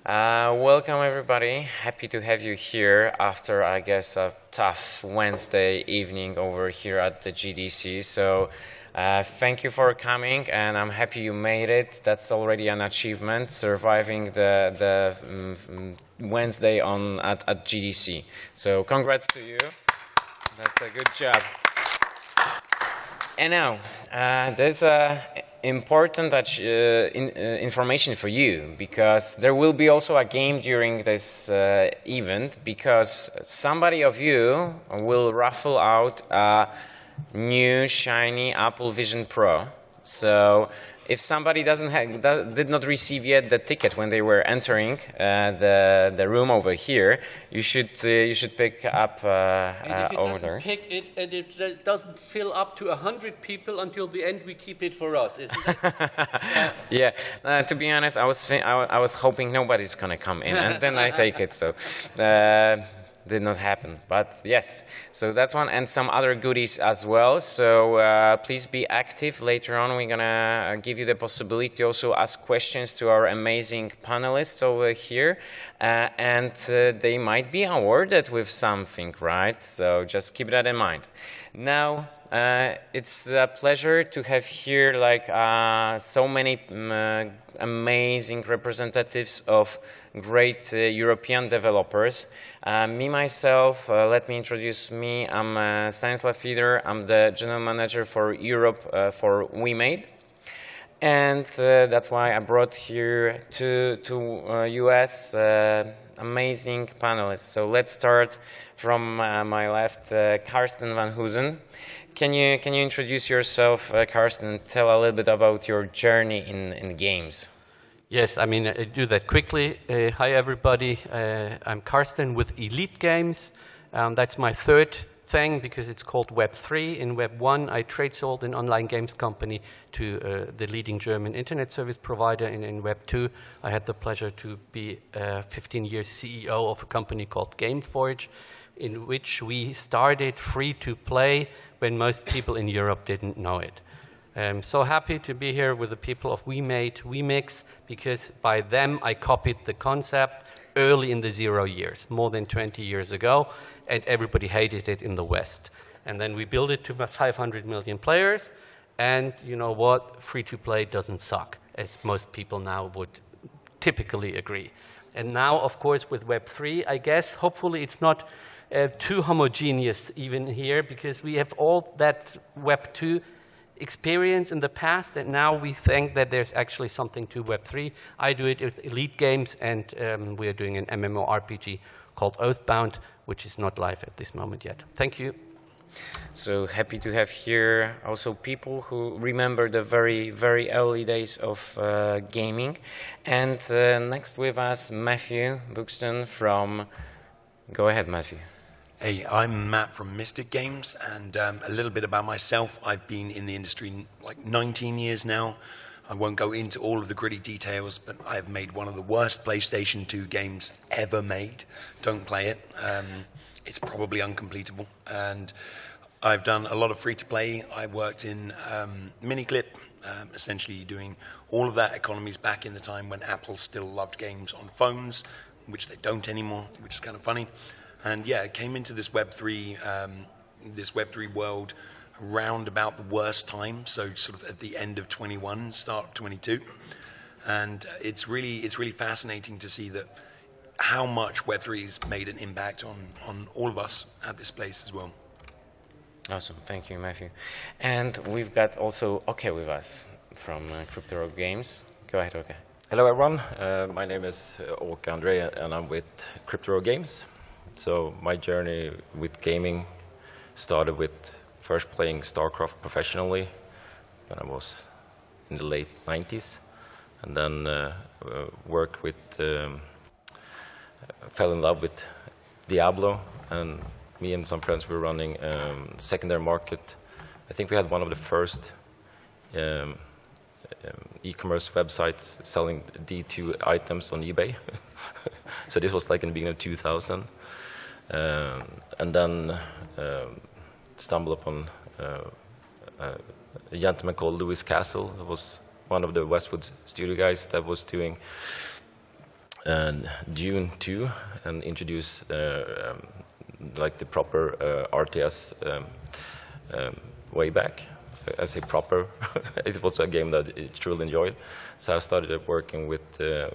Welcome everybody. Happy to have you here after, I guess, a tough Wednesday evening over here at the GDC. So thank you for coming, and I'm happy you made it. That's already an achievement, surviving the Wednesday at GDC. So congrats to you. That's a good job. And now, there's important information for you, because there will be also a game during this event, because somebody of you will raffle out a new shiny Apple Vision Pro. So if somebody did not receive yet the ticket when they were entering the room over here, you should pick up over there. Pick it, and it doesn't fill up to 100 people until the end, we keep it for us, isn't it? Yeah. To be honest, I was hoping nobody's gonna come in, and then I take it. So. Did not happen, but yes, so that's one, and some other goodies as well. So please be active. Later on, we're gonna give you the possibility to also ask questions to our amazing panelists over here, and they might be awarded with something, right? So just keep that in mind. Now, it's a pleasure to have here so many amazing representatives of great European developers. Me, myself, let me introduce me. I'm Stanislaw Fiedor. I'm the General Manager for Europe for Wemade. And that's why I brought here to US amazing panelists. So let's start from my left, Carsten van Husen. Can you introduce yourself, Carsten, and tell a little bit about your journey in games? Yes, I mean, I do that quickly. Hi, everybody. I'm Carsten with ELLET.GAMES. That's my third thing, because it's called Web3. In Web 1, I trade sold an online games company to the leading German internet service provider. In Web 2, I had the pleasure to be 15 years CEO of a company called GameForge, in which we started free to play when most people in Europe didn't know it. I'm so happy to be here with the people of Wemade, WEMIX, because by them I copied the concept early in the 0 years, more than 20 years ago, and everybody hated it in the West. And then we built it to 500 million players, and you know what? Free-to-play doesn't suck, as most people now would typically agree. And now, of course, with Web3, I guess, hopefully it's not too homogeneous even here, because we have all that Web 2 experience in the past, and now we think that there's actually something to Web3. I do it with ELLET.GAMES, and we are doing an MMORPG called Oathbound, which is not live at this moment yet. Thank you. So happy to have here also people who remember the very, very early days of gaming. And next with us, Mattehew Buxton from... Go ahead, Mattehew. Hey, I'm Matt from Mystic Games, and a little bit about myself. I've been in the industry like 19 years now. I won't go into all of the gritty details, but I've made one of the worst PlayStation 2 games ever made. Don't play it. It's probably uncompletable. And I've done a lot of free-to-play. I worked in Miniclip, essentially doing all of that economies back in the time when Apple still loved games on phones, which they don't anymore, which is kind of funny. And yeah, I came into this Web3 world around about the worst time, so sort of at the end of 21, start of 22. And it's really fascinating to see that how much Web3 has made an impact on all of us at this place as well. Awesome, thank you, Mattehew. And we've got also Oke with us from Games. Go ahead, Oke. Hello, everyone. My name is Oke André, and I'm with Games. So my journey with gaming started with first playing StarCraft professionally when I was in the late 90s, and then worked with, fell in love with Diablo, and me and some friends were running secondary market. I think we had one of the first e-commerce websites selling D2 items on eBay. So this was like in the beginning of 2000. And then stumbled upon a gentleman called Lewis Castle, who was one of the Westwood studio guys that was doing June 2 and introduce like the proper RTS way back. I say proper. It was a game that I truly enjoyed. So I started working with an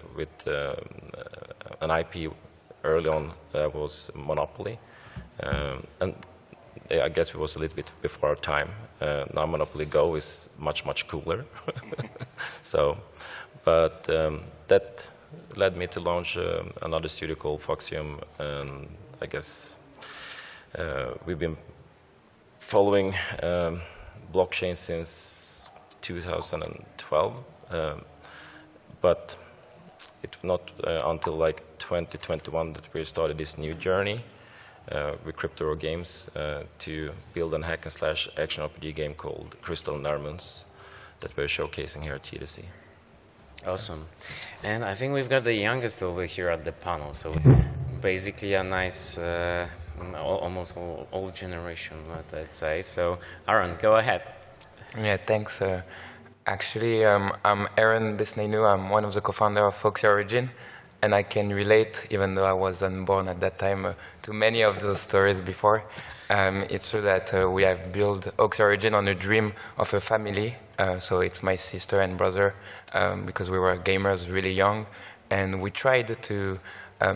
IP early on that was Monopoly, and I guess it was a little bit before our time. Now Monopoly Go is much cooler. So, but that led me to launch another studio called Foxium, and I guess we've been following blockchain since 2012, but it's not until like 2021 that we started this new journey with WEMIX to build a hack and slash action RPG game called Crystal Nermons that we're showcasing here at GDC. Awesome. And I think we've got the youngest over here at the panel, so basically a nice, almost old generation, let's say. So Aaron, go ahead. Yeah, thanks. Actually, I'm Aaron Besnainou. I'm one of the co-founders of Foxy Origin, and I can relate, even though I wasn't born at that time, to many of those stories before. It's true that we have built Foxy Origin on a dream of a family. So it's my sister and brother, because we were gamers really young, and we tried to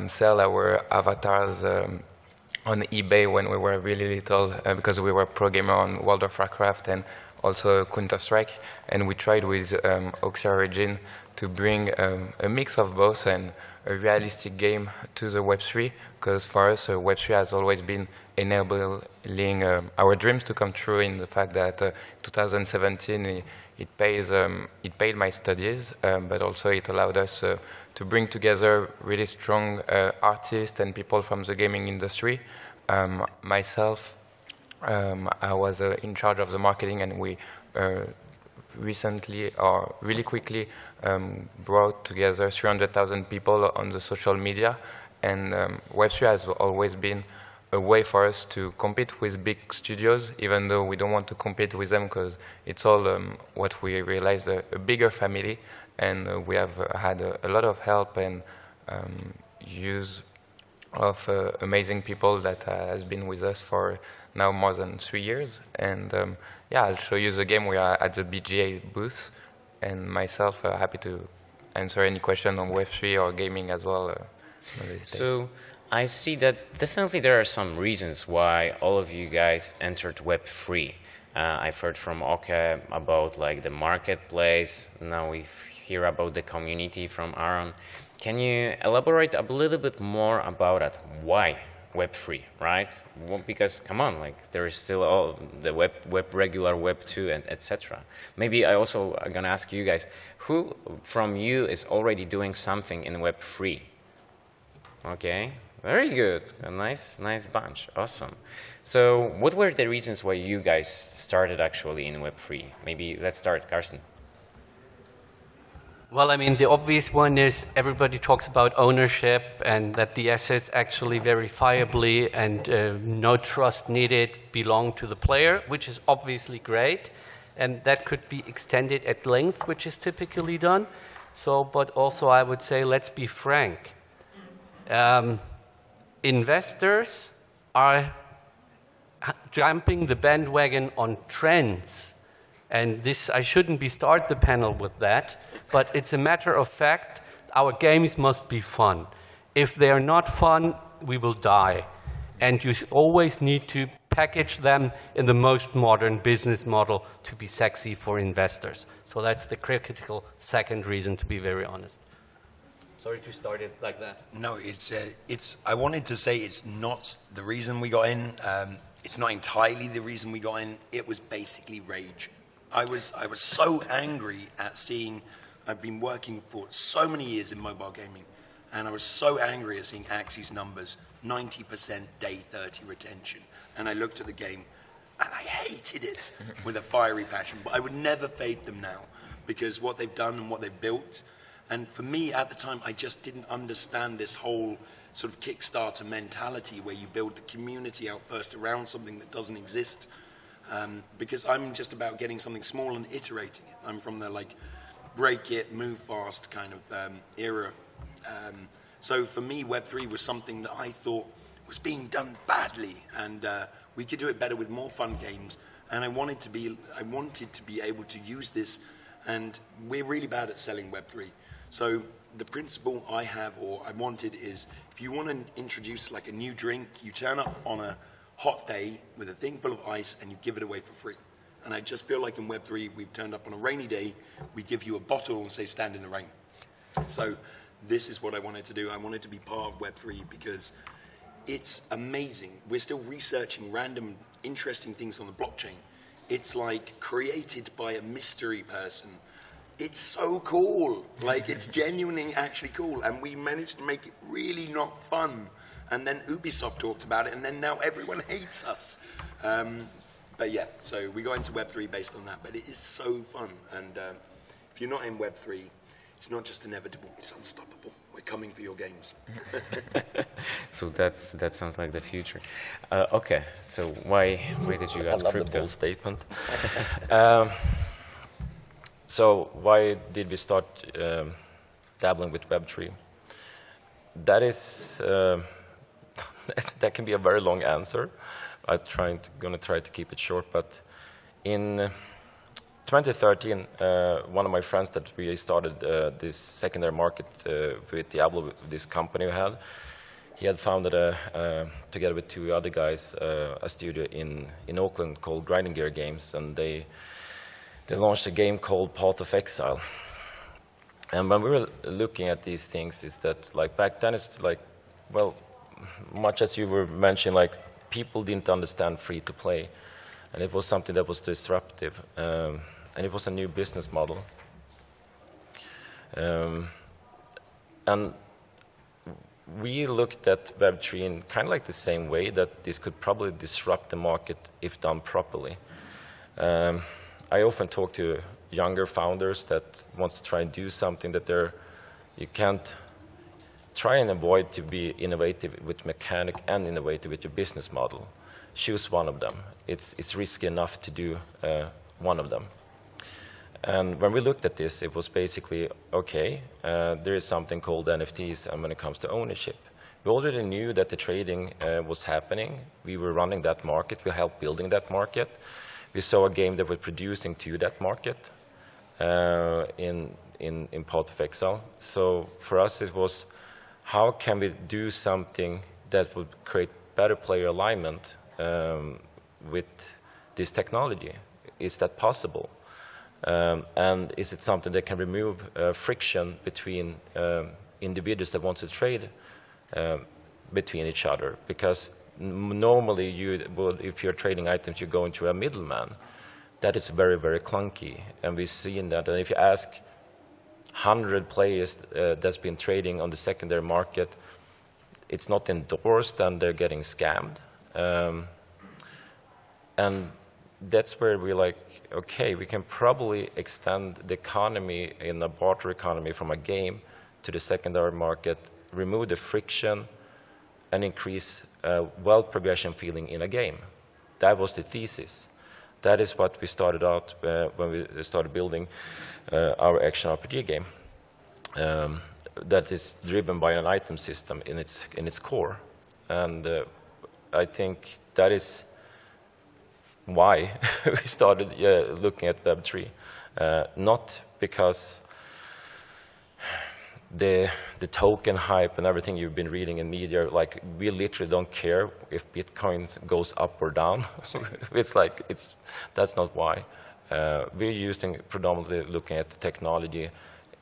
sell our avatars on eBay when we were really little, because we were pro gamer on World of Warcraft and also Counter-Strike, and we tried with Foxy Origin to bring a mix of both and a realistic game to the Web3, because for us Web3 has always been enabling our dreams to come true, in the fact that 2017 it paid my studies, but also it allowed us to bring together really strong artists and people from the gaming industry. Myself, I was in charge of the marketing, and we recently, or really quickly, brought together 300,000 people on the social media. And Web3 has always been a way for us to compete with big studios, even though we don't want to compete with them, because it's all what we realized, a bigger family. And we have had a lot of help and use of amazing people that has been with us for now more than 3 years. And yeah, I'll show you the game. We are at the BGA booth, and myself happy to answer any question on Web3 or gaming as well. So I see that definitely there are some reasons why all of you guys entered Web3. I've heard from Oke about like the marketplace. Now we hear about the community from Aaron. Can you elaborate a little bit more about it? Why Web3, right? Well, because come on, like there is still all the web regular Web 2 and etc. Maybe I also am gonna ask you guys, who from you is already doing something in Web 3? Okay, very good, a nice bunch, awesome. So what were the reasons why you guys started actually in Web 3? Maybe let's start, Carsten. Well, I mean, the obvious one is everybody talks about ownership and that the assets actually verifiably and no trust needed belong to the player, which is obviously great. And that could be extended at length, which is typically done. So, but also I would say, let's be frank. Investors are jumping the bandwagon on trends. And this, I shouldn't start the panel with that, but it's a matter of fact, our games must be fun. If they are not fun, we will die. And you always need to package them in the most modern business model to be sexy for investors. So that's the critical second reason, to be very honest. Sorry to start it like that. No, I wanted to say it's not the reason we got in. It's not entirely the reason we got in. It was basically rage. I was so angry at seeing, I've been working for so many years in mobile gaming, and I was so angry at seeing Axie's numbers, 90% day 30 retention. And I looked at the game, and I hated it with a fiery passion. But I would never fade them now, because what they've done and what they've built. And for me, at the time, I just didn't understand this whole sort of Kickstarter mentality where you build the community out first around something that doesn't exist. Because I'm just about getting something small and iterating it. I'm from the like break it, move fast kind of era. So for me, Web3 was something that I thought was being done badly, and we could do it better with more fun games. And I wanted to be able to use this, and we're really bad at selling Web3. So the principle I have, or I wanted, is if you want to introduce like a new drink, you turn up on a hot day with a thing full of ice and you give it away for free. And I just feel like in Web3, we've turned up on a rainy day, we give you a bottle and say, stand in the rain. So this is what I wanted to do. I wanted to be part of Web3 because it's amazing. We're still researching random interesting things on the blockchain. It's like created by a mystery person. It's so cool. Like, it's genuinely actually cool. And we managed to make it really not fun. And then Ubisoft talked about it, and then now everyone hates us. But yeah, so we got into Web3 based on that. But it is so fun. And if you're not in Web3, it's not just inevitable, it's unstoppable. We're coming for your games. So that sounds like the future. Okay, so why did you guys I love crypto? the bold statement. So why did we start dabbling with Web3? That is, that can be a very long answer. I'm going to try to keep it short, but in 2013, one of my friends that we started this secondary market with Diablo, this company we had, he had founded, together with two other guys, a studio in Oakland called Grinding Gear Games, and they launched a game called Path of Exile. And when we were looking at these things, is that like back then it's like, well, much as you were mentioning, like people didn't understand free to play, and it was something that was disruptive, and it was a new business model. And we looked at Web3 in kind of like the same way, that this could probably disrupt the market if done properly. I often talk to younger founders that want to try and do something that you can't try and avoid to be innovative with mechanic and innovative with your business model. Choose one of them. It's risky enough to do one of them. And when we looked at this, it was basically, okay, there is something called NFTs, and when it comes to ownership. We already knew that the trading was happening. We were running that market. We helped building that market. We saw a game that we're producing to that market in Path of Exile. So for us, it was, how can we do something that would create better player alignment with this technology? Is that possible? And is it something that can remove friction between individuals that want to trade between each other? Because normally, if you're trading items, you go into a middleman. That is very, very clunky, and we've seen that. And if you ask 100 players that's been trading on the secondary market, it's not endorsed, and they're getting scammed. And that's where we're like, okay, we can probably extend the economy in a barter economy from a game to the secondary market, remove the friction, and increase wealth progression feeling in a game. That was the thesis. That is what we started out when we started building our action RPG game. That is driven by an item system in its core, and I think that is why we started looking at Web3, not because the token hype and everything you've been reading in media, like we literally don't care if Bitcoin goes up or down. That's not why. We're using predominantly looking at the technology,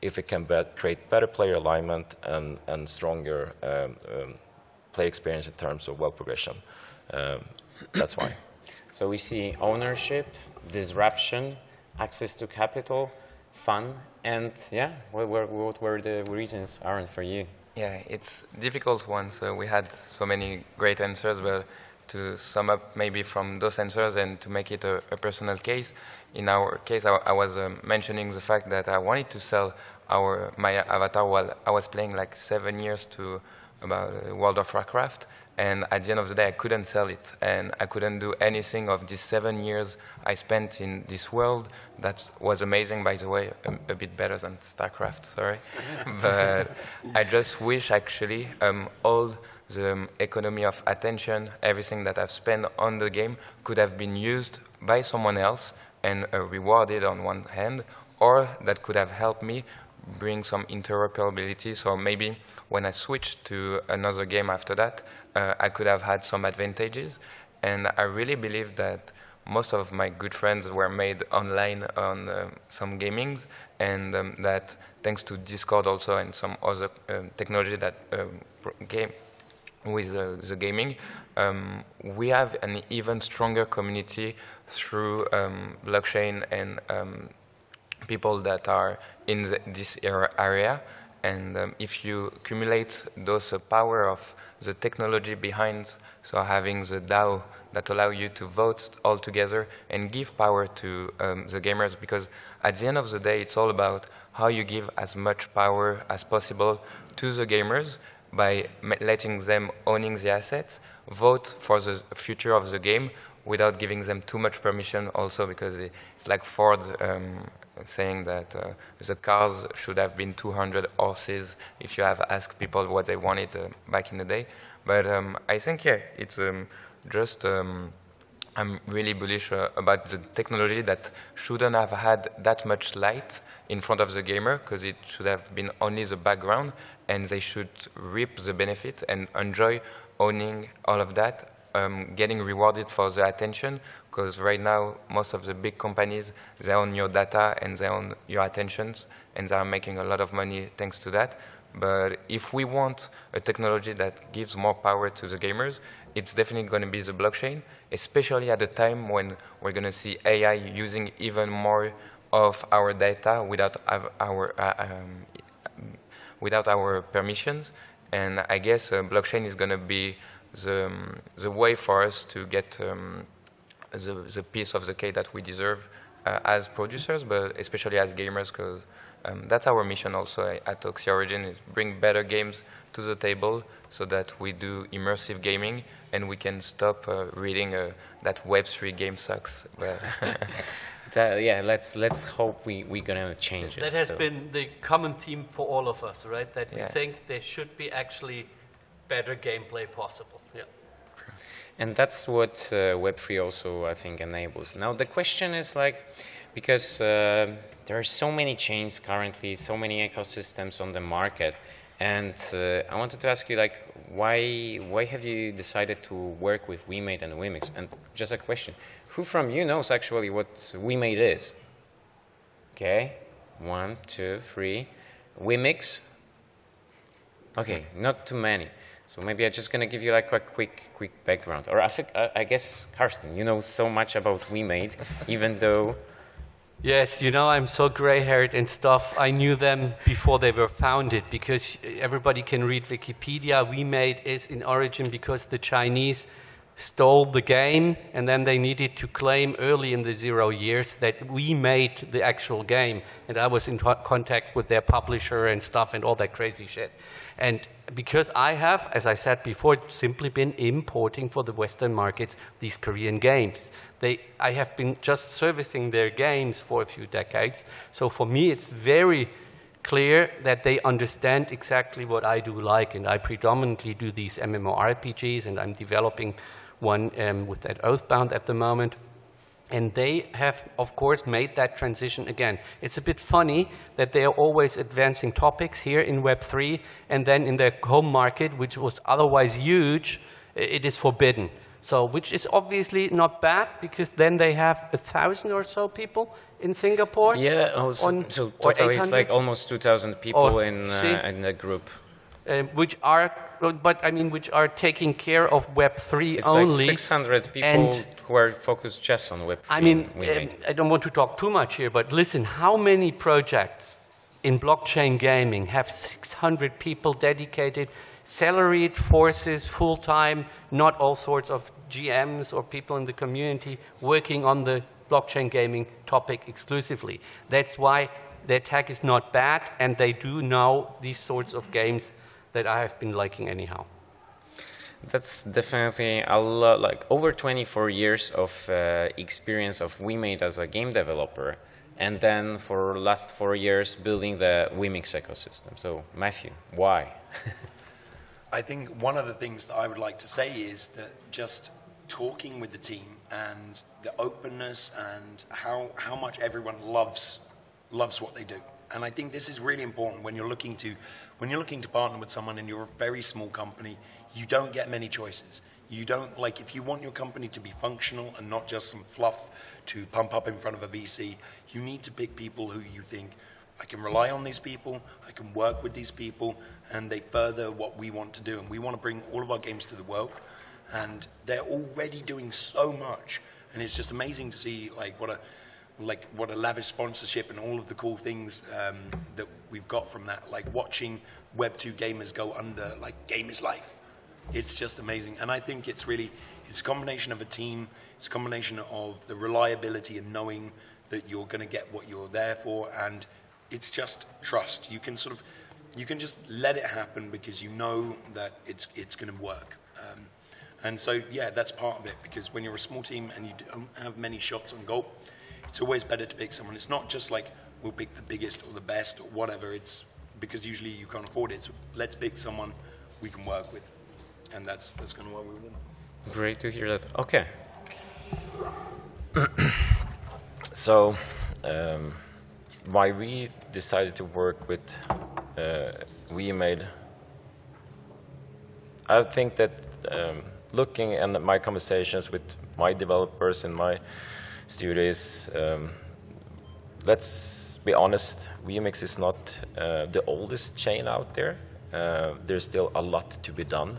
if it can create better player alignment and stronger play experience in terms of wealth progression. That's why. So we see ownership, disruption, access to capital, fun, and yeah, what were the reasons, Aaron, for you? Yeah, it's a difficult one. So we had so many great answers, but to sum up maybe from those answers and to make it a personal case, in our case, I was mentioning the fact that I wanted to sell my avatar while I was playing like 7 years to about World of Warcraft, And at the end of the day, I couldn't sell it, and I couldn't do anything of these 7 years I spent in this world. That was amazing, by the way, a bit better than StarCraft, sorry. But I just wish, actually, all the economy of attention, everything that I've spent on the game could have been used by someone else and rewarded on one hand, or that could have helped me bring some interoperability. So maybe when I switched to another game after that, I could have had some advantages. And I really believe that most of my good friends were made online on some gamings, and that thanks to Discord also and some other technology that came with the gaming, we have an even stronger community through blockchain and people that are in this area. And if you accumulate those power of the technology behind, so having the DAO that allow you to vote all together and give power to the gamers, because at the end of the day, it's all about how you give as much power as possible to the gamers by letting them owning the assets, vote for the future of the game without giving them too much permission also, because it's like Ford saying that the cars should have been 200 horses if you have asked people what they wanted back in the day. But I think, yeah, it's just, I'm really bullish about the technology that shouldn't have had that much light in front of the gamer, because it should have been only the background, and they should reap the benefit and enjoy owning all of that, getting rewarded for the attention, because right now most of the big companies, they own your data and they own your attentions, and they are making a lot of money thanks to that. But if we want a technology that gives more power to the gamers, it's definitely going to be the blockchain, especially at a time when we're going to see AI using even more of our data without our permissions. And I guess blockchain is going to be the way for us to get the piece of the cake that we deserve as producers, but especially as gamers, because that's our mission also at Oxyorigin, is bring better games to the table so that we do immersive gaming and we can stop reading that Web3 game sucks. Yeah, let's hope we're gonna change it. That has been the common theme for all of us, right? That we think there should be actually better gameplay possible. Yeah. And that's what Web3 also, I think, enables. Now the question is like, because there are so many chains currently, so many ecosystems on the market, and I wanted to ask you, like, why have you decided to work with Wemade and WEMIX? And just a question, who from you knows actually what Wemade is? Okay, 1, 2, 3. WEMIX? Okay, not too many. So maybe I'm just going to give you like a quick background. Or I guess, Carsten, you know so much about Wemade, even though... Yes, you know, I'm so gray-haired and stuff. I knew them before they were founded, because everybody can read Wikipedia. Wemade is in origin because the Chinese stole the game, and then they needed to claim early in the 0 years that we made the actual game. And I was in contact with their publisher and stuff and all that crazy shit. And because I have, as I said before, simply been importing for the Western markets these Korean games. I have been just servicing their games for a few decades. So for me, it's very clear that they understand exactly what I do like. And I predominantly do these MMORPGs, and I'm developing one with that Oathbound at the moment. And they have, of course, made that transition again. It's a bit funny that they are always advancing topics here in Web3, and then in their home market, which was otherwise huge, it is forbidden. So, which is obviously not bad, because then they have 1,000 or so people in Singapore. Yeah, so totally it's like almost 2,000 people in the group. Which are taking care of Web3 it's only. Like 600 people who are focused just on Web3. I mean, I don't want to talk too much here, but listen, how many projects in blockchain gaming have 600 people dedicated, salaried forces, full-time, not all sorts of GMs or people in the community working on the blockchain gaming topic exclusively? That's why their tech is not bad, and they do know these sorts of games that I have been liking anyhow. That's definitely a lot, like over 24 years of experience of Wemade as a game developer, and then for last 4 years building the WEMIX ecosystem. So Mattehew, why? I think one of the things that I would like to say is that just talking with the team and the openness and how much everyone loves what they do. And I think this is really important when you're looking to partner with someone and you're a very small company. You don't get many choices. You don't, like, if you want your company to be functional and not just some fluff to pump up in front of a VC, you need to pick people who you think, I can rely on these people, I can work with these people, and they further what we want to do. And we want to bring all of our games to the world. And they're already doing so much. And it's just amazing to see what a lavish sponsorship and all of the cool things that we've got from that. Like watching Web2 gamers go under, like, game is life. It's just amazing. And I think it's a combination of a team, it's a combination of the reliability and knowing that you're going to get what you're there for, and it's just trust. You can just let it happen because you know that it's going to work. And so, yeah, that's part of it, because when you're a small team and you don't have many shots on goal, it's always better to pick someone. It's not just like, we'll pick the biggest or the best or whatever. It's because usually you can't afford it. So let's pick someone we can work with. And that's kind of why we're with them. Great to hear that. Okay. So, why we decided to work with Wemade, I think that looking at my conversations with my developers in my studios, let's be honest, WEMIX is not the oldest chain out there. There's still a lot to be done.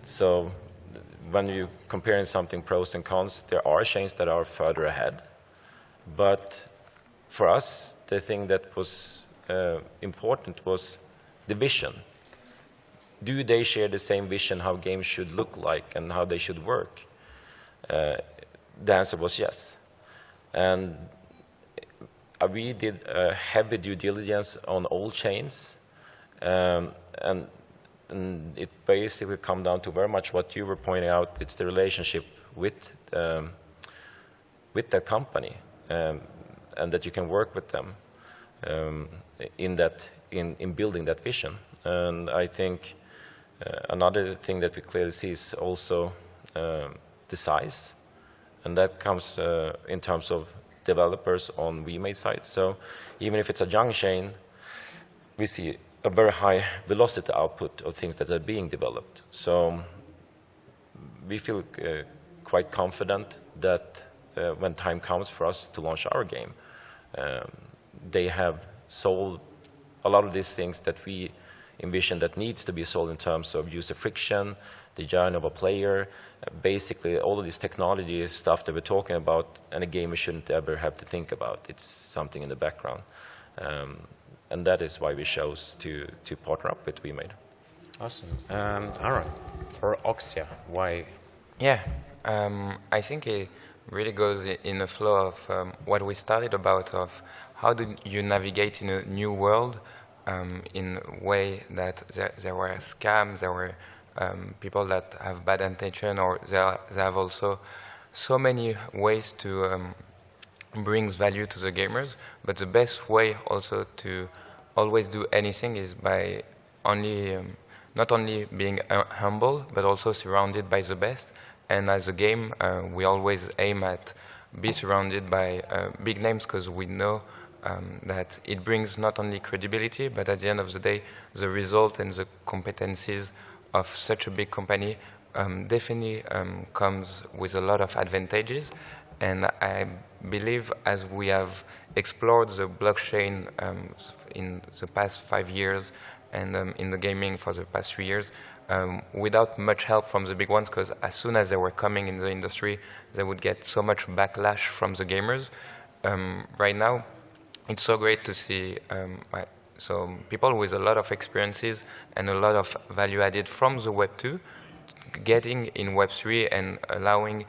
So when you're comparing something pros and cons, there are chains that are further ahead. But for us, the thing that was important was the vision. Do they share the same vision how games should look like and how they should work? The answer was yes. And we did a heavy due diligence on all chains, and it basically come down to very much what you were pointing out. It's the relationship with the company, and that you can work with them in building that vision. And I think another thing that we clearly see is also the size, and that comes in terms of developers on Wemade side. So even if it's a young chain, we see a very high velocity output of things that are being developed. So we feel quite confident that when time comes for us to launch our game, they have solved a lot of these things that we envision that needs to be solved in terms of user friction, the journey of a player, basically all of this technology stuff that we're talking about, and a gamer shouldn't ever have to think about. It's something in the background. And that is why we chose to partner up with Wemade. Awesome. All right. For Oxia, why? Yeah, I think it really goes in the flow of what we started about, of how do you navigate in a new world in a way that there were scams, there were people that have bad intention, or they have also so many ways to brings value to the gamers. But the best way also to always do anything is by not only being humble, but also surrounded by the best. And as a game, we always aim at be surrounded by big names, because we know that it brings not only credibility, but at the end of the day, the result and the competencies of such a big company definitely comes with a lot of advantages. And I believe as we have explored the blockchain in the past 5 years and in the gaming for the past 3 years, without much help from the big ones, because as soon as they were coming in the industry, they would get so much backlash from the gamers. Right now, it's so great to see so people with a lot of experiences and a lot of value added from the Web 2 getting in Web 3 and allowing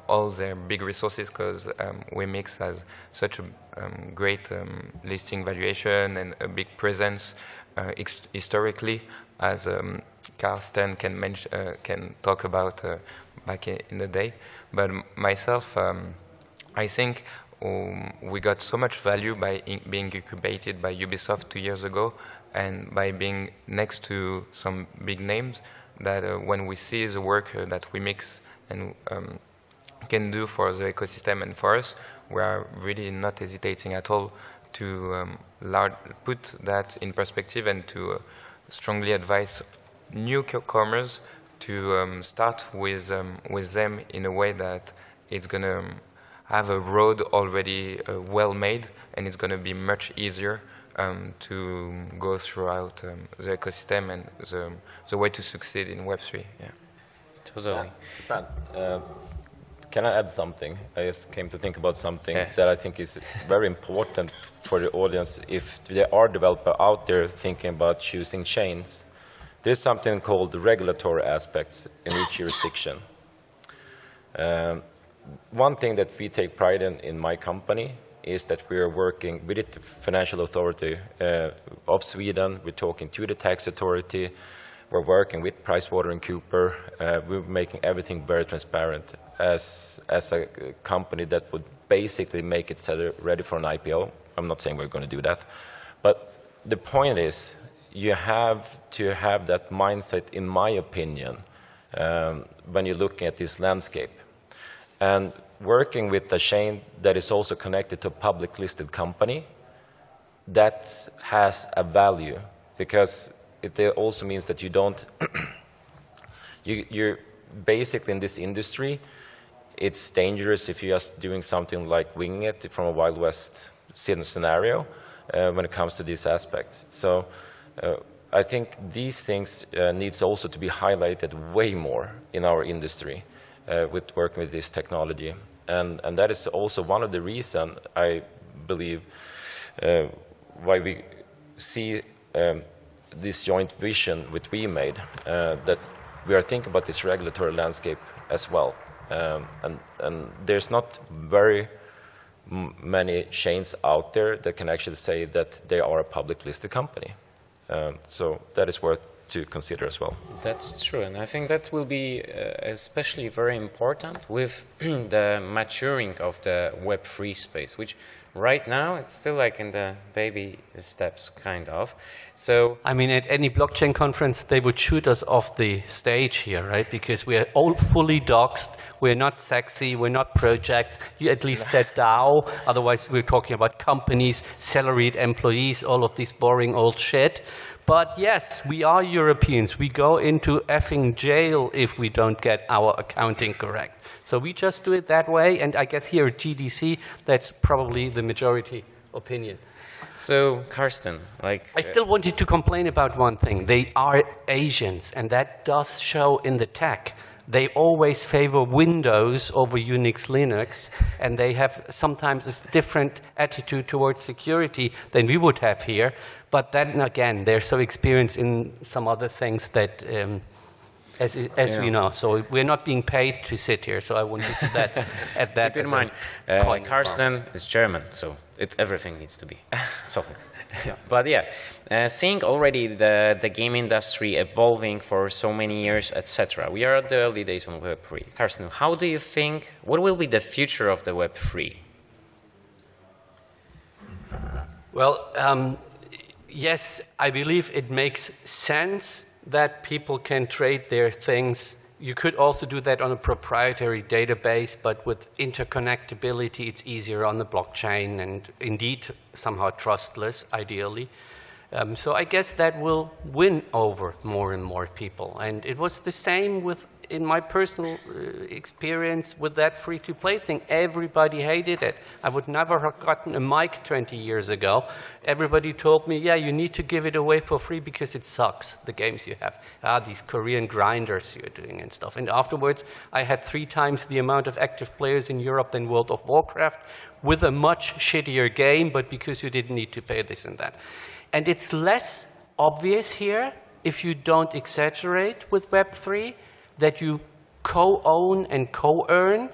all their big resources, because WEMIX has such a great listing valuation and a big presence historically as Carsten can talk about back in the day. But myself, I think we got so much value by being incubated by Ubisoft 2 years ago, and by being next to some big names, that when we see the work that WEMIX and can do for the ecosystem and for us, we are really not hesitating at all to put that in perspective and to strongly advise newcomers to start with them in a way that it's going to have a road already well made, and it's going to be much easier to go throughout the ecosystem and the way to succeed in Web3. Yeah. Totally. Stan, can I add something? I just came to think about something Yes. that I think is very important for the audience. If there are developers out there thinking about choosing chains, there's something called regulatory aspects in each jurisdiction. One thing that we take pride in my company is that we are working with the financial authority of Sweden. We're talking to the tax authority. We're working with PricewaterhouseCoopers. We're making everything very transparent as a company that would basically make it ready for an IPO. I'm not saying we're going to do that. But the point is, you have to have that mindset, in my opinion, when you're looking at this landscape. And working with a chain that is also connected to a public listed company, that has a value, because it also means that you don't, you're basically in this industry, it's dangerous if you're just doing something like winging it from a Wild West scenario when it comes to these aspects. So I think these things needs also to be highlighted way more in our industry with working with this technology. And that is also one of the reasons, I believe, why we see this joint vision with Wemade, that we are thinking about this regulatory landscape as well. And there's not very many chains out there that can actually say that they are a public listed company. So that is worth to consider as well. That's true, and I think that will be especially very important with the maturing of the Web3 space, which right now it's still like in the baby steps, kind of. So I mean, at any blockchain conference, they would shoot us off the stage here, right? Because we are all fully doxed. We're not sexy. We're not projects. You at least said DAO. Otherwise, we're talking about companies, salaried employees, all of this boring old shit. But yes, we are Europeans. We go into effing jail if we don't get our accounting correct. So we just do it that way. And I guess here at GDC, that's probably the majority opinion. So, Carsten, like... I still wanted to complain about one thing. They are Asians, and that does show in the tech. They always favor Windows over Unix, Linux, and they have sometimes a different attitude towards security than we would have here. But then again, they're so experienced in some other things that, as we know. So we're not being paid to sit here, so I wanted to that, add that. Keep in mind, Carsten is German, so everything needs to be solved. Yeah. But yeah, seeing already the game industry evolving for so many years, etc. We are at the early days on Web3. Carsten, how do you think, what will be the future of the Web3? Well, yes, I believe it makes sense that people can trade their things. You could also do that on a proprietary database, but with interconnectability, it's easier on the blockchain and indeed somehow trustless, ideally. So I guess that will win over more and more people. And it was the same with, in my personal experience with that free-to-play thing. Everybody hated it. I would never have gotten a mic 20 years ago. Everybody told me, yeah, you need to give it away for free because it sucks, the games you have. These Korean grinders you're doing and stuff. And afterwards, I had 3 times the amount of active players in Europe than World of Warcraft with a much shittier game, but because you didn't need to pay this and that. And it's less obvious here, if you don't exaggerate with Web3, that you co-own and co-earn.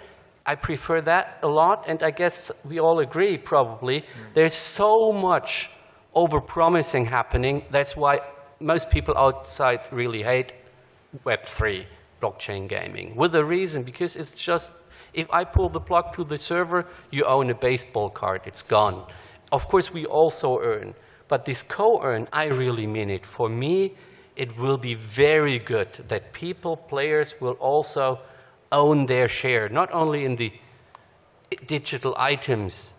I prefer that a lot, and I guess we all agree, probably. There's so much over-promising happening. That's why most people outside really hate Web3 blockchain gaming, with a reason, because it's just, if I pull the plug to the server, you own a baseball card, it's gone. Of course, we also earn, but this co-earn, I really mean it. For me, it will be very good that people, players, will also own their share, not only in the digital items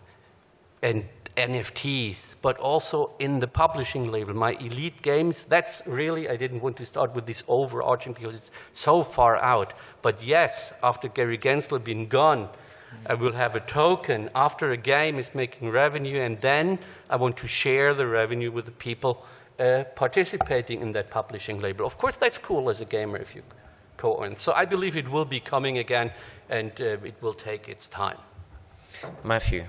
and NFTs, but also in the publishing label, my ELLET.GAMES. That's really, I didn't want to start with this overarching because it's so far out. But yes, after Gary Gensler being gone, I will have a token after a game is making revenue, and then I want to share the revenue with the people participating in that publishing label. Of course, that's cool as a gamer if you co-own. So I believe it will be coming again, and it will take its time. Mattehew,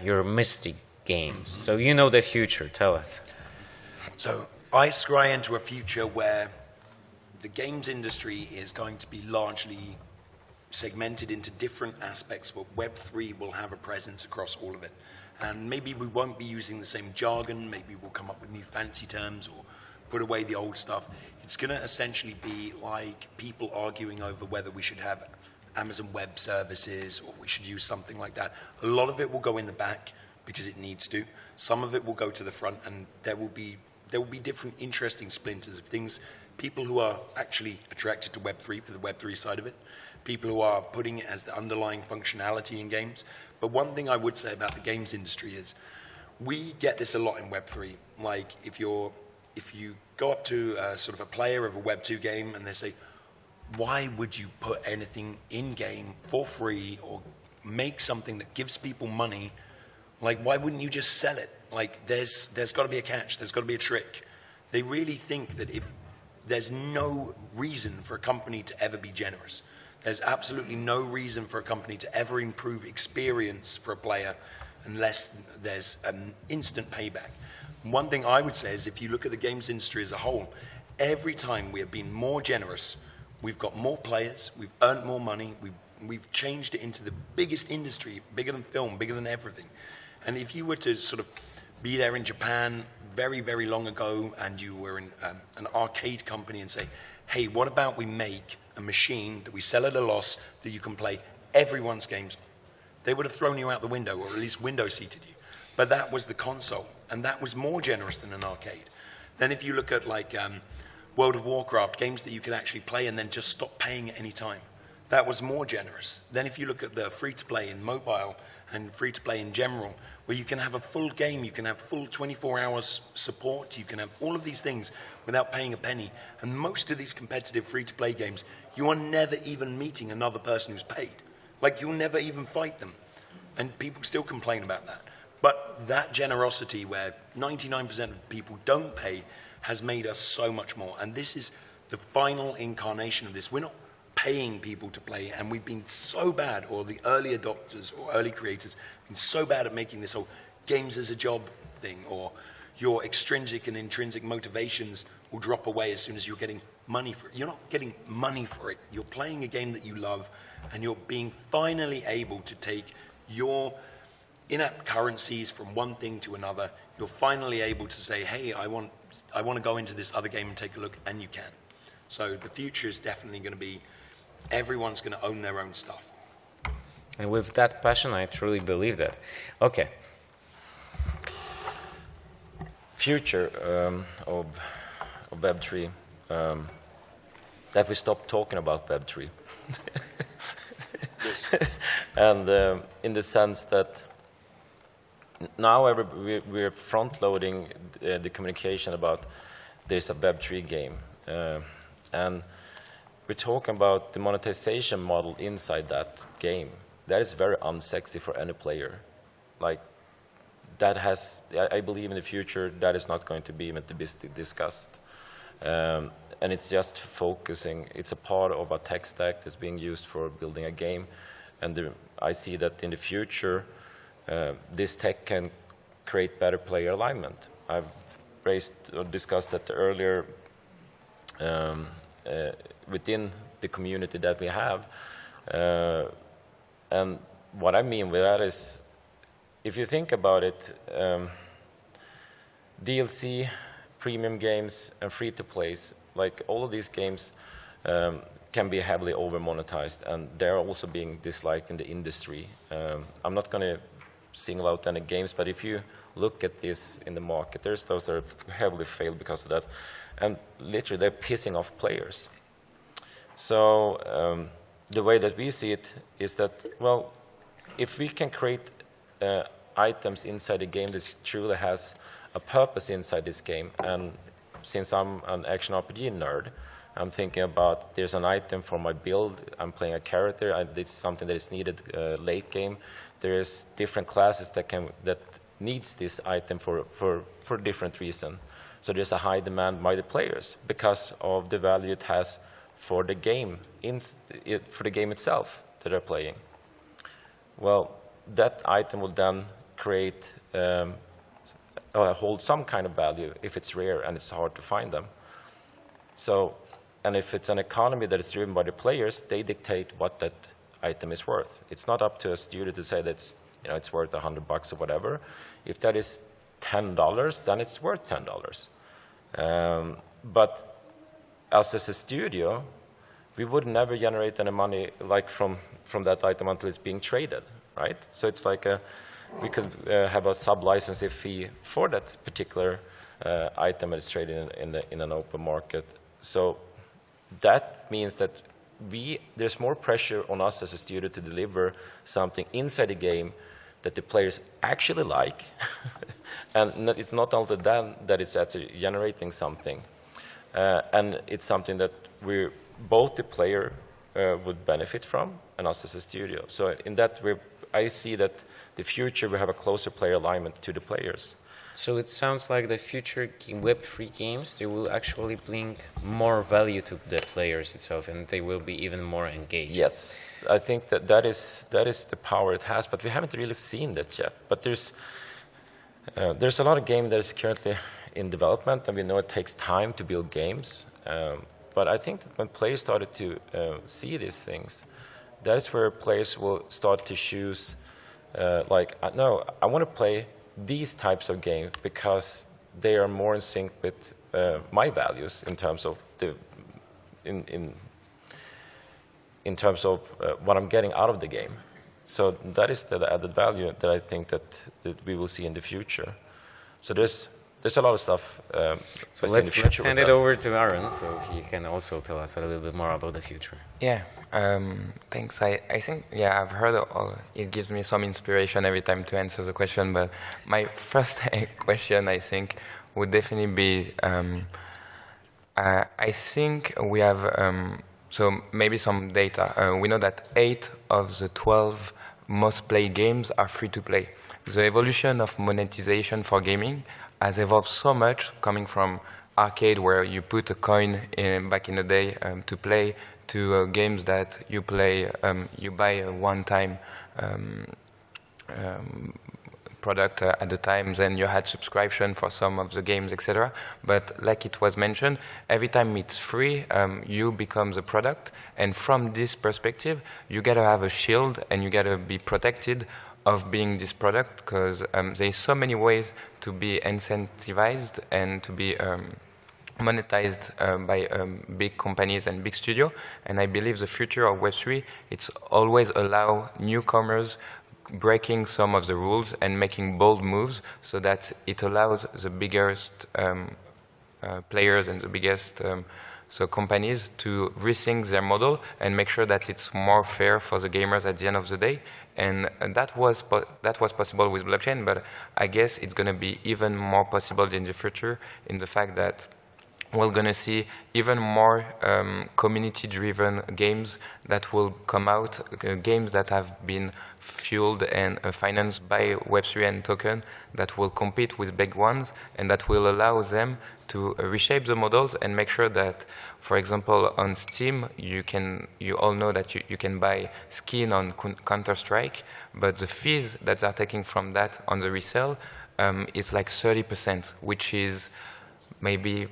you're Mystic Games, so you know the future. Tell us. So I scry into a future where the games industry is going to be largely segmented into different aspects, but Web3 will have a presence across all of it. And maybe we won't be using the same jargon, maybe we'll come up with new fancy terms or put away the old stuff. It's going to essentially be like people arguing over whether we should have Amazon Web Services or we should use something like that. A lot of it will go in the back because it needs to. Some of it will go to the front, and there will be different interesting splinters of things. People who are actually attracted to Web3 for the Web3 side of it, people who are putting it as the underlying functionality in games. But one thing I would say about the games industry is we get this a lot in Web3. Like if you go up to sort of a player of a Web2 game and they say, why would you put anything in-game for free or make something that gives people money? Like, why wouldn't you just sell it? Like, there's got to be a catch. There's got to be a trick. They really think that if there's no reason for a company to ever be generous, there's absolutely no reason for a company to ever improve experience for a player unless there's an instant payback. One thing I would say is if you look at the games industry as a whole, every time we have been more generous, we've got more players, we've earned more money, we've changed it into the biggest industry, bigger than film, bigger than everything. And if you were to sort of be there in Japan very, very long ago and you were in an arcade company and say, hey, what about we make a machine that we sell at a loss that you can play everyone's games on? They would have thrown you out the window, or at least window seated you. But that was the console, and that was more generous than an arcade. Then if you look at like World of Warcraft, games that you could actually play and then just stop paying at any time, that was more generous. Then if you look at the free-to-play in mobile and free-to-play in general, where you can have a full game, you can have full 24 hours support, you can have all of these things without paying a penny. And most of these competitive free-to-play games, you are never even meeting another person who's paid. Like, you'll never even fight them. And people still complain about that. But that generosity where 99% of people don't pay has made us so much more. And this is the final incarnation of this. We're not paying people to play, and we've been so bad, or the early adopters or early creators have been so bad at making this whole games as a job thing, or your extrinsic and intrinsic motivations will drop away as soon as you're getting money for it. You're not getting money for it. You're playing a game that you love, and you're being finally able to take your in-app currencies from one thing to another. You're finally able to say, hey, I want to go into this other game and take a look, and you can. So the future is definitely going to be everyone's going to own their own stuff. And with that passion, I truly believe that. Okay. Future of Web3, that we stop talking about Web3. And in the sense that now we're front-loading the communication about there's a Web3 game. And we're talking about the monetization model inside that game. That is very unsexy for any player. Like, that has, I believe in the future, that is not going to be even to be discussed. And it's just focusing, it's a part of a tech stack that's being used for building a game. And I see that in the future, this tech can create better player alignment. I've discussed that earlier within the community that we have. And what I mean with that is, if you think about it, DLC, premium games, and free-to-plays, like all of these games, can be heavily over-monetized, and they're also being disliked in the industry. I'm not going to single out any games, but if you look at this in the market, there's those that have heavily failed because of that, and literally they're pissing off players. So the way that we see it is that, well, if we can create items inside the game that truly has a purpose inside this game, and since I'm an action RPG nerd, I'm thinking about there's an item for my build, I'm playing a character, it's something that is needed late game. There's different classes that needs this item for different reason. So there's a high demand by the players because of the value it has for the game, for the game itself that they're playing. Well, that item will then create, hold some kind of value if it's rare and it's hard to find them. So, and if it's an economy that is driven by the players, they dictate what that item is worth. It's not up to a studio to say that it's worth $100 or whatever. If that is $10, then it's worth $10. But us as a studio, we would never generate any money like from that item until it's being traded, right? So it's like we could have a sub-licensing fee for that particular item that is traded in an open market. So that means that there's more pressure on us as a studio to deliver something inside the game that the players actually like. And it's not only then that it's actually generating something. And it's something that both the player would benefit from and us as a studio. So in that, I see that the future will have a closer player alignment to the players. So it sounds like the future Web3 games, they will actually bring more value to the players itself, and they will be even more engaged. Yes, I think that is the power it has, but we haven't really seen that yet. But there's a lot of game that is currently in development, and we know it takes time to build games. But I think that when players started to see these things, that's where players will start to choose, no, I want to play these types of games because they are more in sync with my values in terms of in terms of what I'm getting out of the game. So that is the added value that I think that we will see in the future. So there's a lot of stuff. So let's hand it over to Aaron, so he can also tell us a little bit more about the future. Yeah, thanks. I think, yeah, I've heard all. It gives me some inspiration every time to answer the question. But my first question, I think, would definitely be, I think we have, so maybe some data. We know that 8 of the 12 most played games are free to play. The evolution of monetization for gaming has evolved so much, coming from arcade where you put a coin back in the day to play, to games that you play, you buy a one-time product at the time, then you had subscription for some of the games, etc. But like it was mentioned, every time it's free, you become the product. And from this perspective, you gotta have a shield and you gotta be protected of being this product, because there's so many ways to be incentivized and to be monetized by big companies and big studios. And I believe the future of Web3, it's always allow newcomers breaking some of the rules and making bold moves so that it allows the biggest players and the biggest so companies to rethink their model and make sure that it's more fair for the gamers at the end of the day. And that was possible with blockchain, but I guess it's going to be even more possible in the future in the fact that we're going to see even more community-driven games that will come out, games that have been fueled and financed by Web3 and token that will compete with big ones and that will allow them to reshape the models and make sure that, for example, on Steam, you all know that you can buy skin on Counter-Strike, but the fees that are taking from that on the resale is like 30%, which is maybe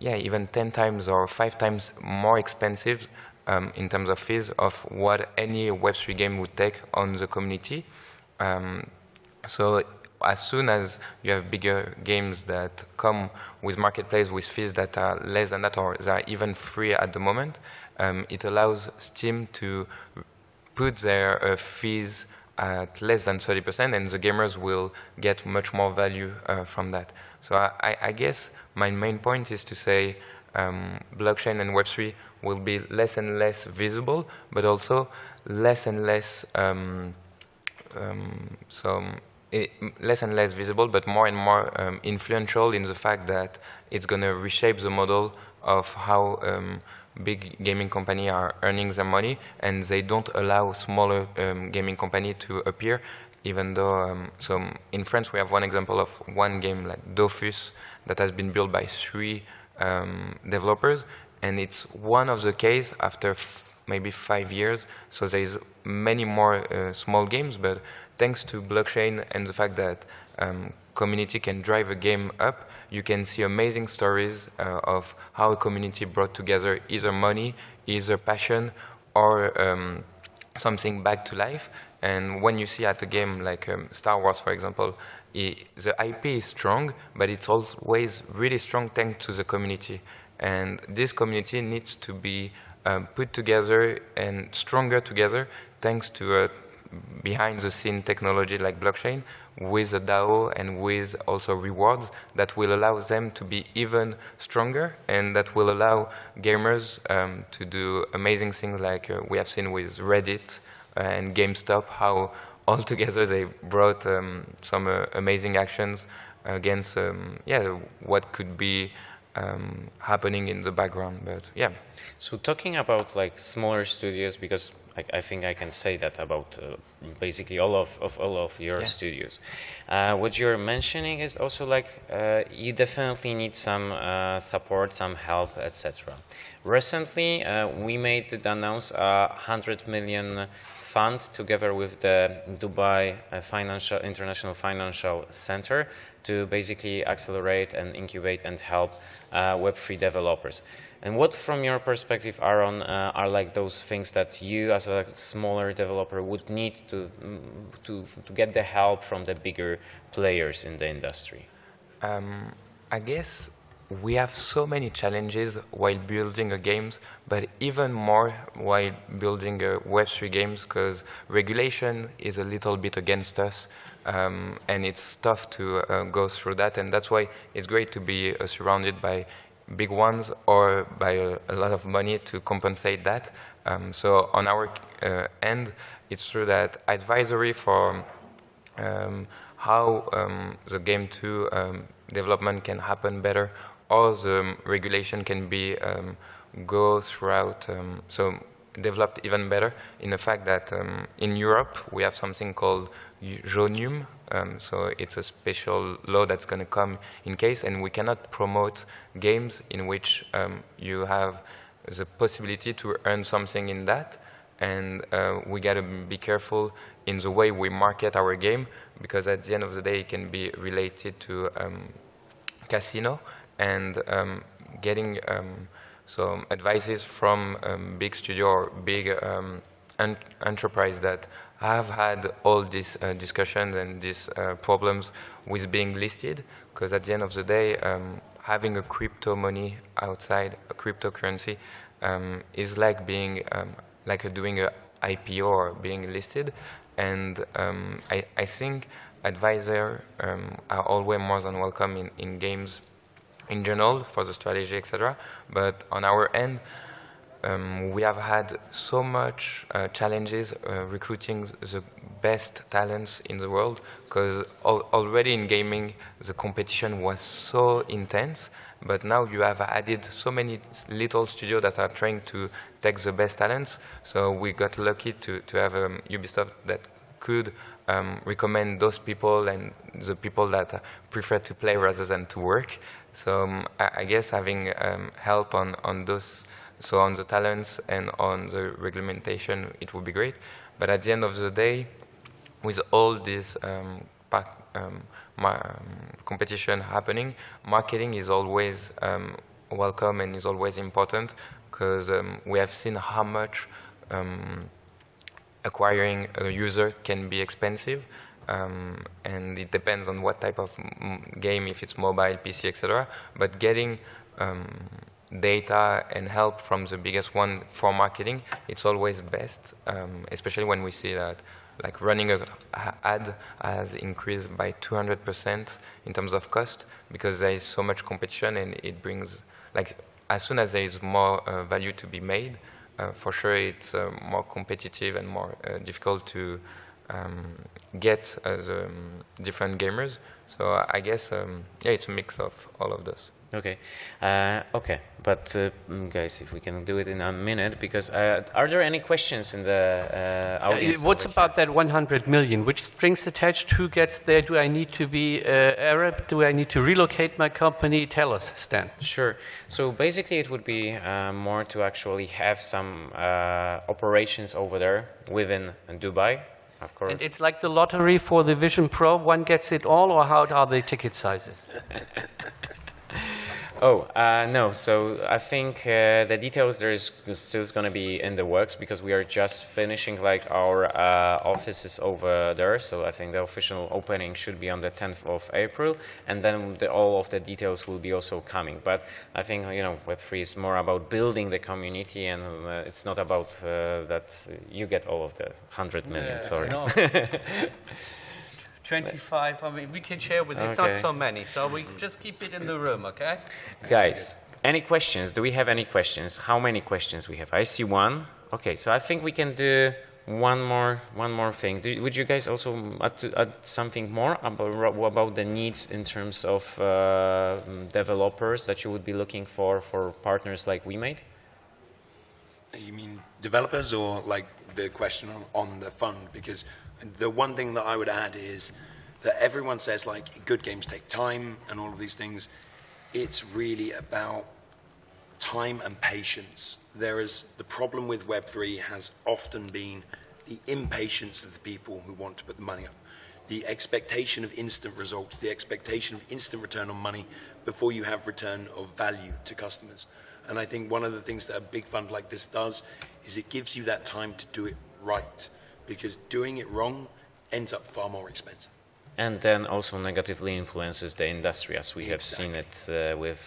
even 10 times or 5 times more expensive in terms of fees of what any Web3 game would take on the community. So as soon as you have bigger games that come with marketplace with fees that are less than that, or they are even free at the moment, it allows Steam to put their fees at less than 30%, and the gamers will get much more value from that. So I guess my main point is to say blockchain and Web3 will be less and less visible, but also less and less less and less visible, but more and more influential in the fact that it's going to reshape the model of how big gaming companies are earning their money, and they don't allow smaller gaming company to appear, even though, so in France we have one example of one game like Dofus that has been built by 3 developers, and it's one of the case after maybe 5 years, so there's many more small games, but thanks to blockchain and the fact that community can drive a game up, you can see amazing stories of how a community brought together either money, either passion, or something back to life. And when you see at a game like Star Wars, for example, the IP is strong, but it's always really strong thanks to the community. And this community needs to be put together and stronger together thanks to behind-the-scene technology like blockchain, with a DAO and with also rewards that will allow them to be even stronger, and that will allow gamers to do amazing things like we have seen with Reddit and GameStop, how all together they brought some amazing actions against what could be happening in the background. But yeah. So talking about like smaller studios, because I think I can say that about basically all of your studios. What you're mentioning is also like you definitely need some support, some help, etc. Recently, Wemade announced a 100 million fund together with the Dubai International Financial Center to basically accelerate and incubate and help Web3 developers. And what, from your perspective, Aaron, are like those things that you, as a smaller developer, would need to get the help from the bigger players in the industry? I guess we have so many challenges while building a games, but even more while building a Web3 games, because regulation is a little bit against us, and it's tough to go through that, and that's why it's great to be surrounded by big ones or by a lot of money to compensate that. So on our end, it's true that advisory for how the Game 2 development can happen better, or the regulation can be go throughout, so developed even better, in the fact that in Europe we have something called Jonium, so it's a special law that's going to come in case, and we cannot promote games in which you have the possibility to earn something in that, and we got to be careful in the way we market our game, because at the end of the day it can be related to casino, and getting so advices from big studio or big enterprise that have had all these discussions and these problems with being listed, because at the end of the day, having a crypto money outside, a cryptocurrency, is like being doing a IPO or being listed, and I think advisors are always more than welcome in games in general for the strategy, etc. But on our end, we have had so much challenges recruiting the best talents in the world, because already in gaming the competition was so intense, but now you have added so many little studios that are trying to take the best talents. So we got lucky to have Ubisoft that could recommend those people and the people that prefer to play rather than to work. So I guess having help on those, so on the talents and on the regulation, it would be great. But at the end of the day, with all this competition happening, marketing is always welcome and is always important, because we have seen how much acquiring a user can be expensive, and it depends on what type of game, if it's mobile, PC, etc. But getting data and help from the biggest one for marketing, it's always best, especially when we see that like running an ad has increased by 200% in terms of cost because there is so much competition, and it brings, like, as soon as there is more value to be made, for sure it's more competitive and more difficult to get the different gamers. So I guess, yeah, it's a mix of all of those. Okay, okay, but guys, if we can do it in a minute, because are there any questions in the audience? What's about that 100 million? Which strings attached? Who gets there? Do I need to be Arab? Do I need to relocate my company? Tell us, Stan. Sure. So basically, it would be more to actually have some operations over there within Dubai, of course. And it's like the lottery for the Vision Pro. One gets it all, or how are the ticket sizes? Oh, no, so I think the details there is still going to be in the works because we are just finishing like our offices over there. So I think the official opening should be on the 10th of April, and then all of the details will be also coming. But I think, you know, Web3 is more about building the community, and it's not about that you get all of the 100 million, sorry. No. 25, I mean, we can share with it. It's not so many, so we just keep it in the room, okay? Guys, any questions? Do we have any questions? How many questions we have? I see one. Okay, so I think we can do one more thing. Would you guys also add something more about the needs in terms of developers that you would be looking for partners like Wemade? You mean developers, or like the question on the fund? Because the one thing that I would add is that everyone says like good games take time and all of these things. It's really about time and patience. There is the problem with Web3 has often been the impatience of the people who want to put the money up, the expectation of instant results, the expectation of instant return on money before you have return of value to customers. And I think one of the things that a big fund like this does is it gives you that time to do it right, because doing it wrong ends up far more expensive. And then also negatively influences the industry, as we have seen it with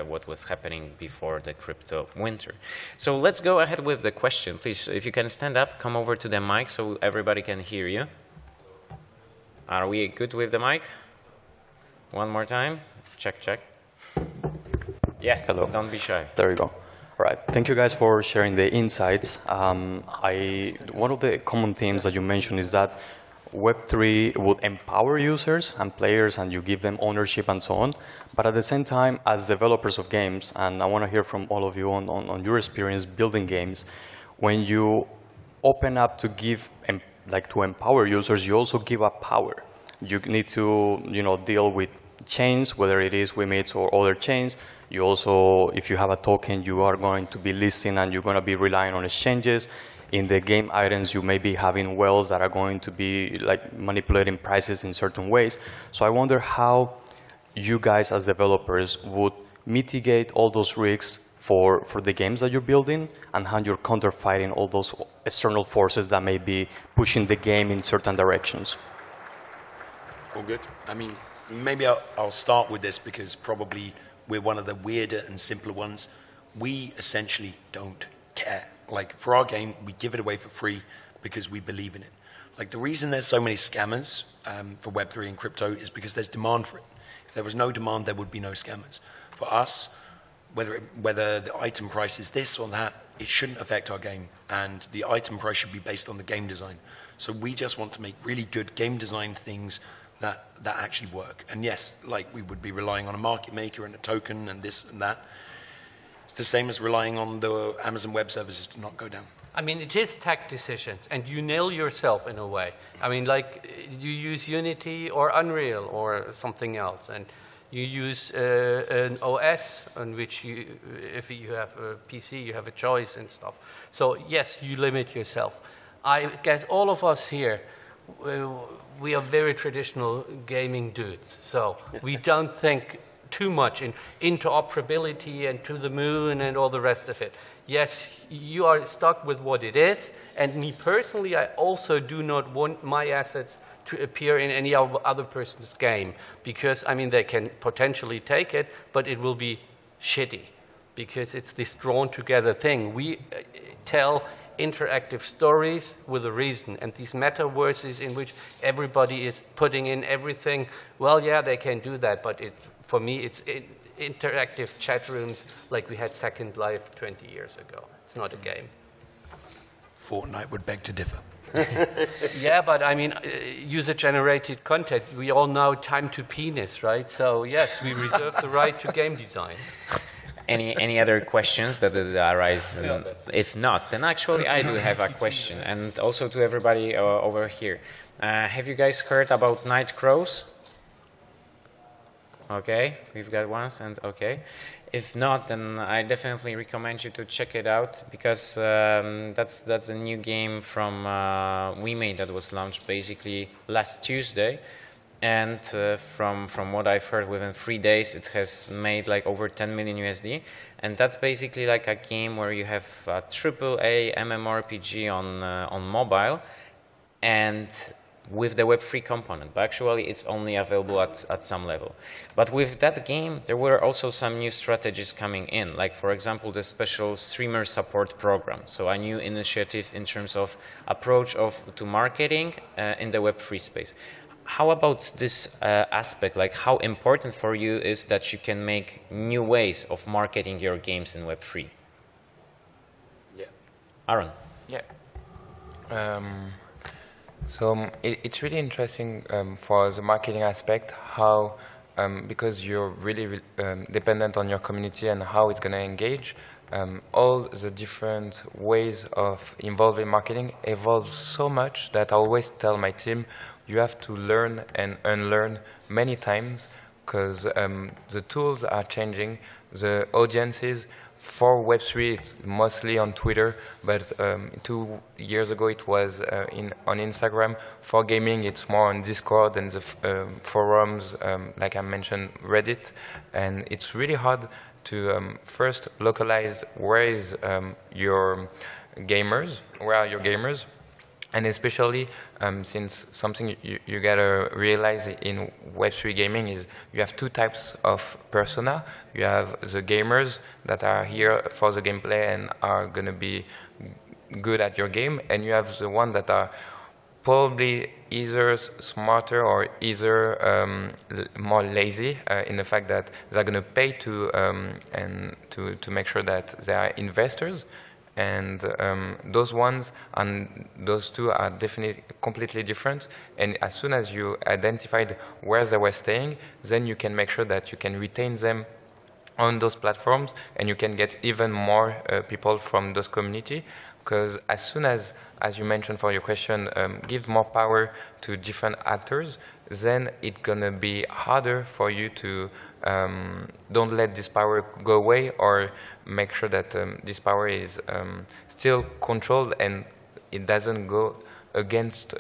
what was happening before the crypto winter. So let's go ahead with the question. Please, if you can stand up, come over to the mic so everybody can hear you. Are we good with the mic? One more time. Check, check. Yes, hello. Don't be shy. There you go. All right. Thank you guys for sharing the insights. One of the common themes that you mentioned is that Web3 would empower users and players, and you give them ownership and so on. But at the same time, as developers of games, and I want to hear from all of you on your experience building games, when you open up to give, like to empower users, you also give up power. You need to, deal with chains, whether it is Wemade or other chains. You also, if you have a token, you are going to be listing and you're going to be relying on exchanges. In the game items, you may be having whales that are going to be like manipulating prices in certain ways. So I wonder how you guys as developers would mitigate all those risks for the games that you're building, and how you're counterfighting all those external forces that may be pushing the game in certain directions. All good. I mean, maybe I'll start with this because probably we're one of the weirder and simpler ones. We essentially don't care. Like for our game, we give it away for free because we believe in it. Like the reason there's so many scammers for Web3 and crypto is because there's demand for it. If there was no demand, there would be no scammers. For us, whether the item price is this or that, it shouldn't affect our game. And the item price should be based on the game design. So we just want to make really good game design things that actually work. And yes, like we would be relying on a market maker and a token and this and that. It's the same as relying on the Amazon Web Services to not go down. I mean, it is tech decisions, and you nail yourself in a way. I mean, like, you use Unity or Unreal or something else, and you use an OS on which if you have a PC, you have a choice and stuff. So, yes, you limit yourself. I guess all of us here, we are very traditional gaming dudes, so we don't think too much in interoperability and to the moon and all the rest of it. Yes, you are stuck with what it is, and me personally, I also do not want my assets to appear in any other person's game, because, I mean, they can potentially take it, but it will be shitty, because it's this drawn-together thing. We tell interactive stories with a reason, and these metaverses in which everybody is putting in everything, well, yeah, they can do that, but for me, it's interactive chat rooms like we had Second Life 20 years ago. It's not a game. Fortnite would beg to differ. Yeah, but I mean, user-generated content, we all know time to penis, right? So yes, we reserve the right to game design. Any other questions that arise? If not, then actually I do have a question, and also to everybody over here. Have you guys heard about night crows? Okay, we've got ones, and okay. If not, then I definitely recommend you to check it out, because that's a new game from Wemade that was launched basically last Tuesday. And from what I've heard, within 3 days, it has made like over 10 million USD. And that's basically like a game where you have a AAA MMORPG on mobile, and with the Web3 component. But actually, it's only available at some level. But with that game, there were also some new strategies coming in. Like, for example, the special streamer support program. So a new initiative in terms of approach to marketing in the Web3 space. How about this aspect? Like, how important for you is that you can make new ways of marketing your games in Web3? Yeah. Aaron? Yeah. So it's really interesting for the marketing aspect, how, because you're really dependent on your community and how it's going to engage, all the different ways of involving marketing evolve so much that I always tell my team, you have to learn and unlearn many times, because the tools are changing, the audiences. For Web3, it's mostly on Twitter, but 2 years ago it was on Instagram. For gaming, it's more on Discord and the forums, like I mentioned, Reddit. And it's really hard to first localize where are your gamers, and especially since something you gotta realize in Web3 gaming is you have two types of persona. You have the gamers that are here for the gameplay and are gonna be good at your game, and you have the ones that are probably either smarter or either more lazy in the fact that they're gonna pay to make sure that they are investors. And those ones and those two are definitely completely different. And as soon as you identified where they were staying, then you can make sure that you can retain them on those platforms, and you can get even more people from those community. Because as soon as you mentioned for your question, give more power to different actors, then it's gonna be harder for you to don't let this power go away, or make sure that this power is still controlled and it doesn't go against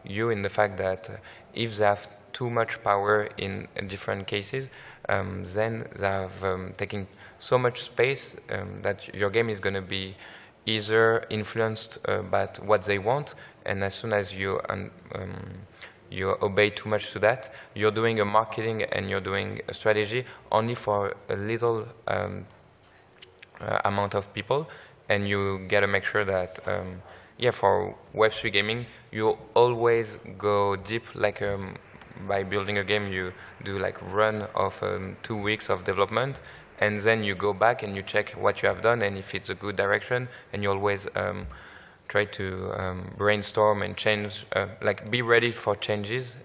you, in the fact that if they have too much power in different cases, then they have taken so much space that your game is going to be either influenced by what they want, and as soon as you obey too much to that, you're doing a marketing and you're doing a strategy only for a little amount of people, and you got to make sure that, yeah, for Web3 gaming, you always go deep, like by building a game, you do like run of 2 weeks of development, and then you go back and you check what you have done and if it's a good direction, and you always try to brainstorm and change, like be ready for changes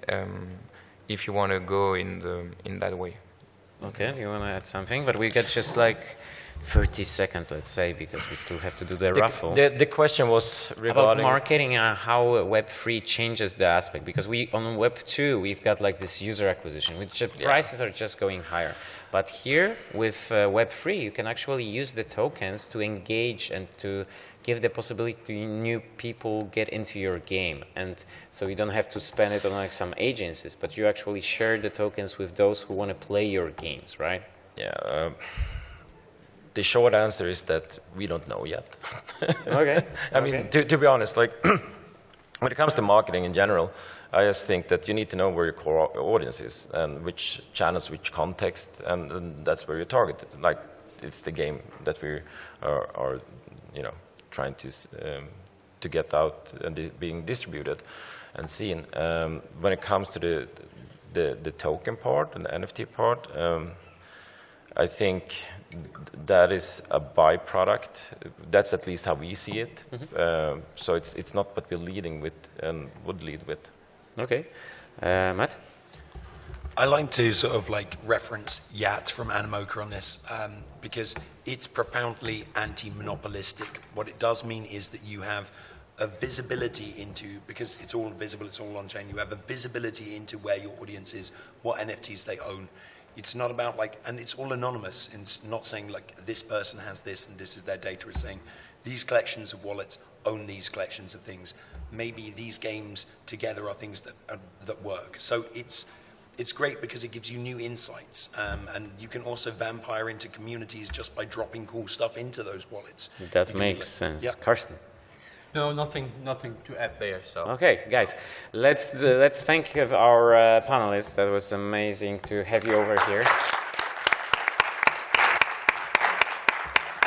if you want to go in that way. Okay, do you want to add something? But we got just like 30 seconds, let's say, because we still have to do the raffle. The question was About regarding marketing and how Web3 changes the aspect, because on Web2 we've got like this user acquisition, which prices are just going higher. But here with Web3 you can actually use the tokens to engage and to give the possibility to new people get into your game, and so you don't have to spend it on like some agencies, but you actually share the tokens with those who want to play your games, right? Yeah. The short answer is that we don't know yet. Okay. I mean, to be honest, like when it comes to marketing in general, I just think that you need to know where your core audience is and which channels, which context, and that's where you're targeted. Like it's the game that we are trying to get out and being distributed and seen. When it comes to the token part and the NFT part, I think that is a byproduct. That's at least how we see it. So it's not what we're leading with and would lead with. Okay. Matt? I like to sort of like reference Yat from Animoca on this because it's profoundly anti-monopolistic. What it does mean is that you have a visibility into, because it's all visible, it's all on-chain, you have a visibility into where your audience is, what NFTs they own. It's not about like, and it's all anonymous. It's not saying like this person has this and this is their data. It's saying these collections of wallets own these collections of things. Maybe these games together are things that work. So it's great because it gives you new insights, and you can also vampire into communities just by dropping cool stuff into those wallets. That makes sense. Yeah. Carsten? No, nothing to add there. So. Okay, guys, let's thank our panelists. That was amazing to have you over here.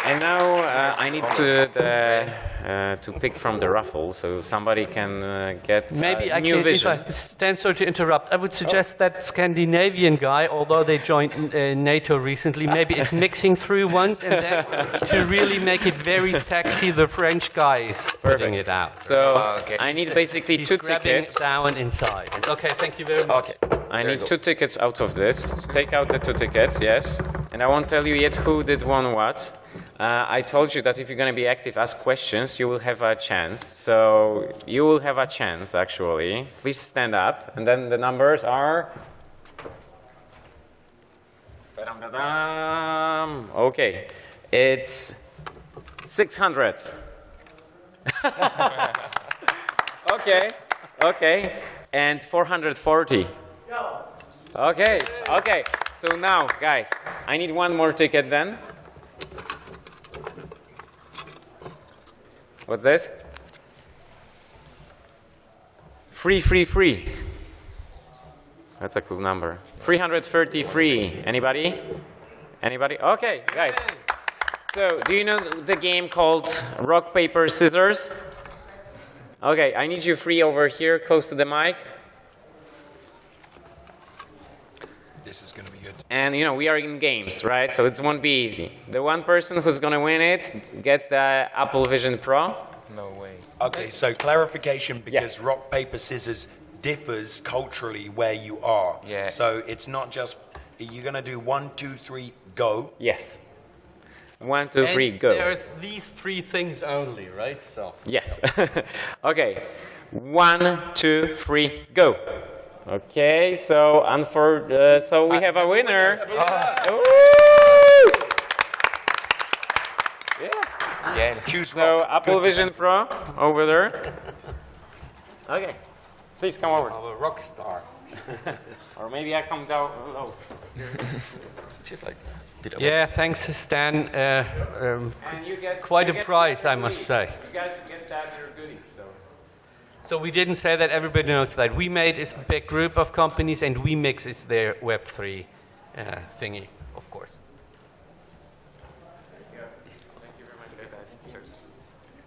And now I need to pick from the raffle, so somebody can get maybe new vision. If I stand sorry to interrupt, I would suggest that Scandinavian guy, although they joined NATO recently, maybe is mixing through once, and then to really make it very sexy, the French guy is putting it out. So I need basically He's two grabbing tickets. it down inside. Okay, thank you very much. Okay. I need two tickets out of this. Take out the two tickets, yes. And I won't tell you yet who did won what. I told you that if you're going to be active, ask questions, you will have a chance. So you will have a chance, actually. Please stand up. And then the numbers are... Okay. It's 600. Okay. Okay. And 440. Okay. Okay. So now, guys, I need one more ticket then. What's this? Free, free, free. That's a cool number. 333. Anybody? Anybody? Okay, guys. So, do you know the game called Rock, Paper, Scissors? Okay, I need you three over here, close to the mic. This is going to be good. And you know, we are in games, right? So it won't be easy. The one person who's going to win it gets the Apple Vision Pro. No way. Okay, so clarification, because Yes. rock, paper, scissors differs culturally where you are. Yeah. So it's not just, you're going to do 1, 2, 3, go. Yes. 1, 2, 3, And go. there are these three things only, right? So. Yes. Okay. 1, 2, 3, go. Okay. So so we have a winner. Woo! Yeah. Choose So rock. Apple Good. Vision Pro over there. Okay. Please come over. I'm a rock star. Or maybe I come down low. She's like, Yeah, thanks, Stan. And you get Quite you a get prize, your I must goodies. say. You guys get that your goodies. So we didn't say that, everybody knows that. Wemade is the big group of companies, and WEMIX is their Web3 thingy, of course.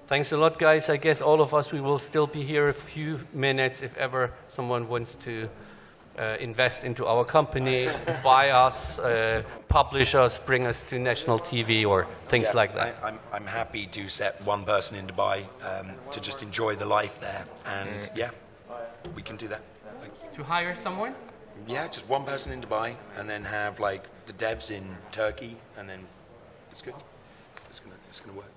Thanks a lot, guys. I guess all of us, we will still be here a few minutes if ever someone wants to invest into our companies, buy us, publish us, bring us to national TV or things like that. I'm happy to set one person in Dubai to just enjoy the life there. And yeah, we can do that. To hire someone? Yeah, just one person in Dubai and then have like the devs in Turkey and then it's good. it's going to work.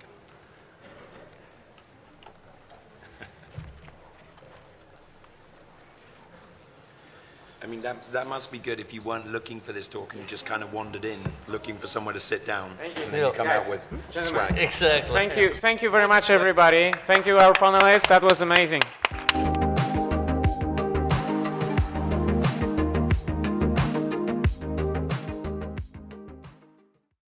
I mean, that must be good if you weren't looking for this talk and you just kind of wandered in, looking for somewhere to sit down. And then you come out with swag. Exactly. Thank you very much, everybody. Thank you, our panelists. That was amazing.